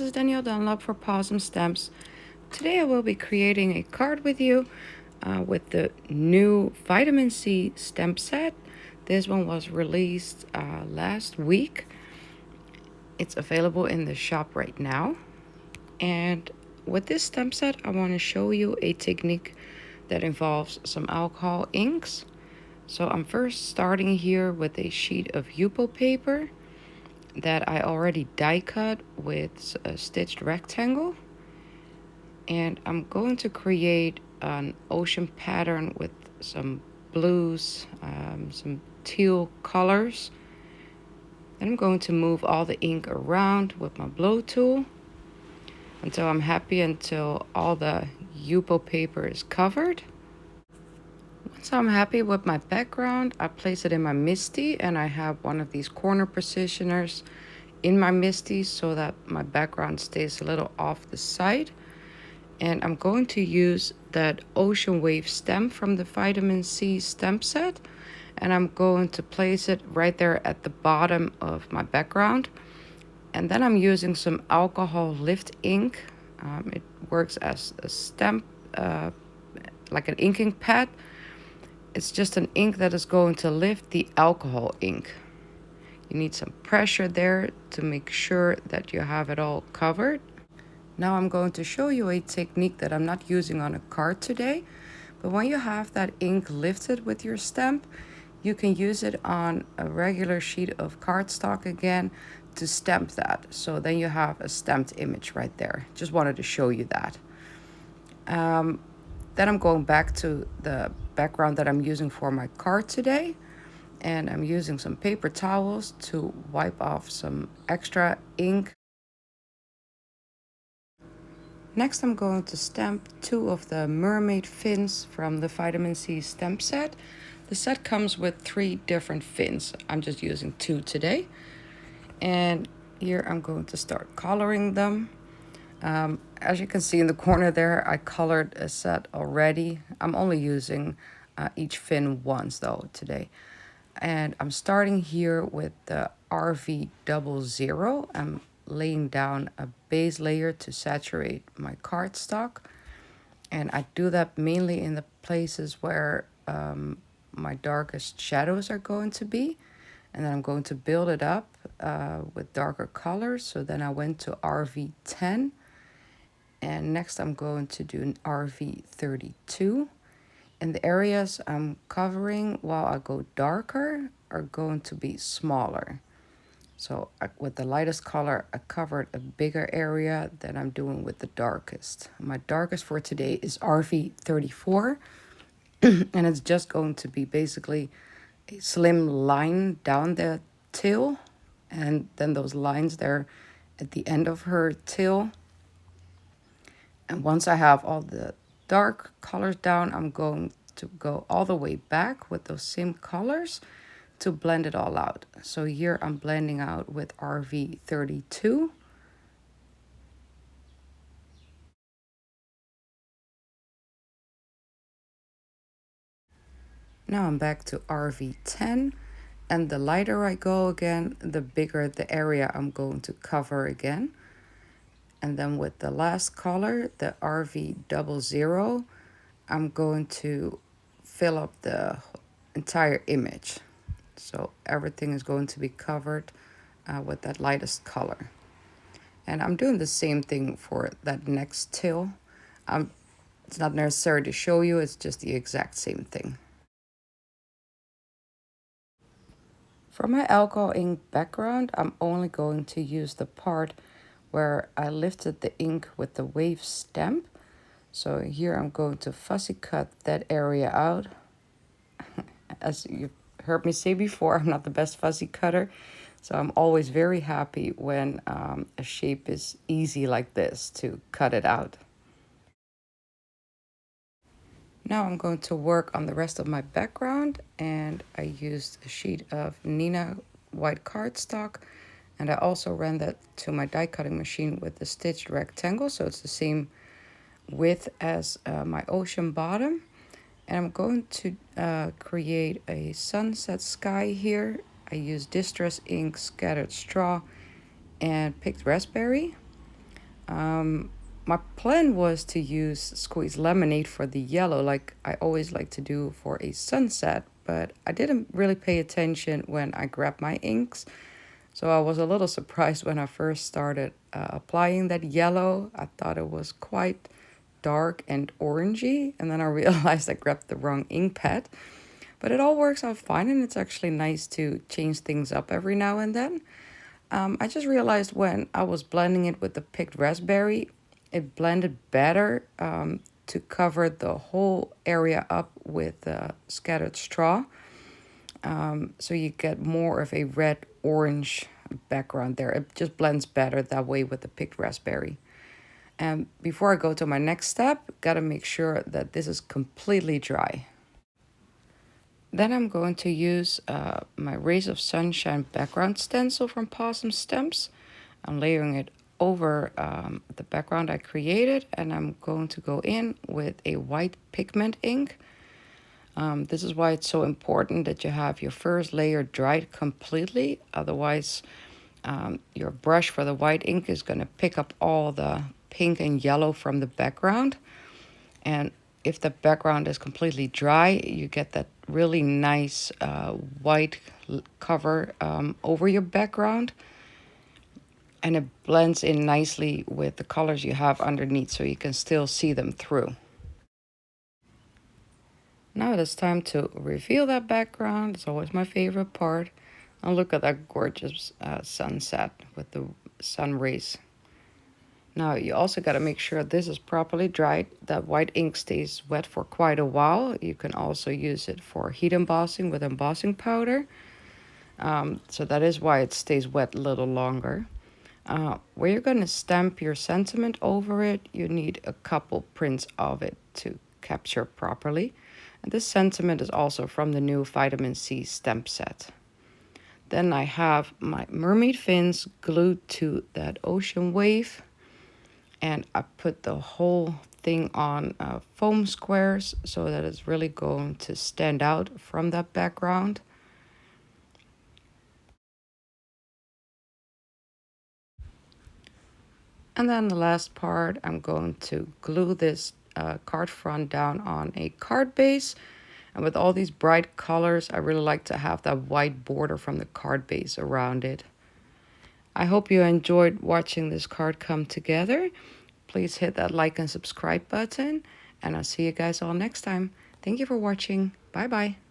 is Danielle Dunlop for Pawsome Stamps. Today I will be creating a card with you with the new Vitamin C stamp set. This one was released last week. It's available in the shop right now. And with this stamp set, I want to show you a technique that involves some alcohol inks. So I'm first starting here with a sheet of Yupo paper that I already die cut with a stitched rectangle, and I'm going to create an ocean pattern with some blues, some teal colors. Then I'm going to move all the ink around with my blow tool until I'm happy, until all the Yupo paper is covered. Once I'm happy with my background, I place it in my MISTI, and I have one of these corner positioners in my MISTI so that my background stays a little off the side. And I'm going to use that Ocean Wave stamp from the Vitamin C stamp set, and I'm going to place it right there at the bottom of my background. And then I'm using some alcohol lift ink. It works as a stamp, like an inking pad. It's just an ink that is going to lift the alcohol ink. You need some pressure there to make sure that you have it all covered. Now I'm going to show you a technique that I'm not using on a card today, but when you have that ink lifted with your stamp, you can use it on a regular sheet of cardstock again to stamp that. So then you have a stamped image right there. Just wanted to show you that. Then I'm going back to the background that I'm using for my card today, and I'm using some paper towels to wipe off some extra ink. Next, I'm going to stamp two of the mermaid fins from the Vitamin C stamp set. The set comes with 3 different fins. I'm just using 2 today. And here I'm going to start coloring them. As you can see in the corner there, I colored a set already. I'm only using each fin once though today. And I'm starting here with the RV00. I'm laying down a base layer to saturate my cardstock. And I do that mainly in the places where my darkest shadows are going to be. And then I'm going to build it up with darker colors. So then I went to RV10. And next I'm going to do an RV32. And the areas I'm covering while I go darker are going to be smaller. So with the lightest color, I covered a bigger area than I'm doing with the darkest. My darkest for today is RV34. And it's just going to be basically a slim line down the tail. And then those lines there at the end of her tail. And once I have all the dark colors down, I'm going to go all the way back with those same colors to blend it all out. So here I'm blending out with RV32. Now I'm back to RV10, and the lighter I go again, the bigger the area I'm going to cover again. And then with the last color, the RV00, I'm going to fill up the entire image. So everything is going to be covered with that lightest color. And I'm doing the same thing for that next tail. It's not necessary to show you, it's just the exact same thing. For my alcohol ink background, I'm only going to use the part where I lifted the ink with the wave stamp. So here I'm going to fussy cut that area out. As you've heard me say before, I'm not the best fussy cutter. So I'm always very happy when a shape is easy like this to cut it out. Now I'm going to work on the rest of my background, and I used a sheet of Nina white cardstock, and I also ran that to my die cutting machine with the stitched rectangle, so it's the same width as my ocean bottom. And I'm going to create a sunset sky here. I used Distress Ink Scattered Straw and Picked Raspberry. My plan was to use squeezed lemonade for the yellow, like I always like to do for a sunset, but I didn't really pay attention when I grabbed my inks. So I was a little surprised when I first started applying that yellow. I thought it was quite dark and orangey, and then I realized I grabbed the wrong ink pad. But it all works out fine, and it's actually nice to change things up every now and then. I just realized when I was blending it with the picked raspberry, it blended better to cover the whole area up with scattered straw. So you get more of a red orange background there. It just blends better that way with the picked raspberry. And before I go to my next step, gotta make sure that this is completely dry. Then I'm going to use my Rays of Sunshine background stencil from Pawsome Stamps. I'm layering it over the background I created, and I'm going to go in with a white pigment ink. This is why it's so important that you have your first layer dried completely. Otherwise, your brush for the white ink is going to pick up all the pink and yellow from the background. And if the background is completely dry, you get that really nice white cover over your background. And it blends in nicely with the colors you have underneath, so you can still see them through. Now it is time to reveal that background. It's always my favorite part. And look at that gorgeous sunset with the sun rays. Now you also got to make sure this is properly dried. That white ink stays wet for quite a while. You can also use it for heat embossing with embossing powder. So that is why it stays wet a little longer. Where you're going to stamp your sentiment over it, you need a couple prints of it to capture properly. And this sentiment is also from the new Vitamin Sea stamp set. Then I have my mermaid fins glued to that ocean wave. And I put the whole thing on foam squares so that it's really going to stand out from that background. And then the last part, I'm going to glue this card front down on a card base. And with all these bright colors, I really like to have that white border from the card base around it. I hope you enjoyed watching this card come together. Please hit that like and subscribe button, and I'll see you guys all next time. Thank you for watching. Bye-bye.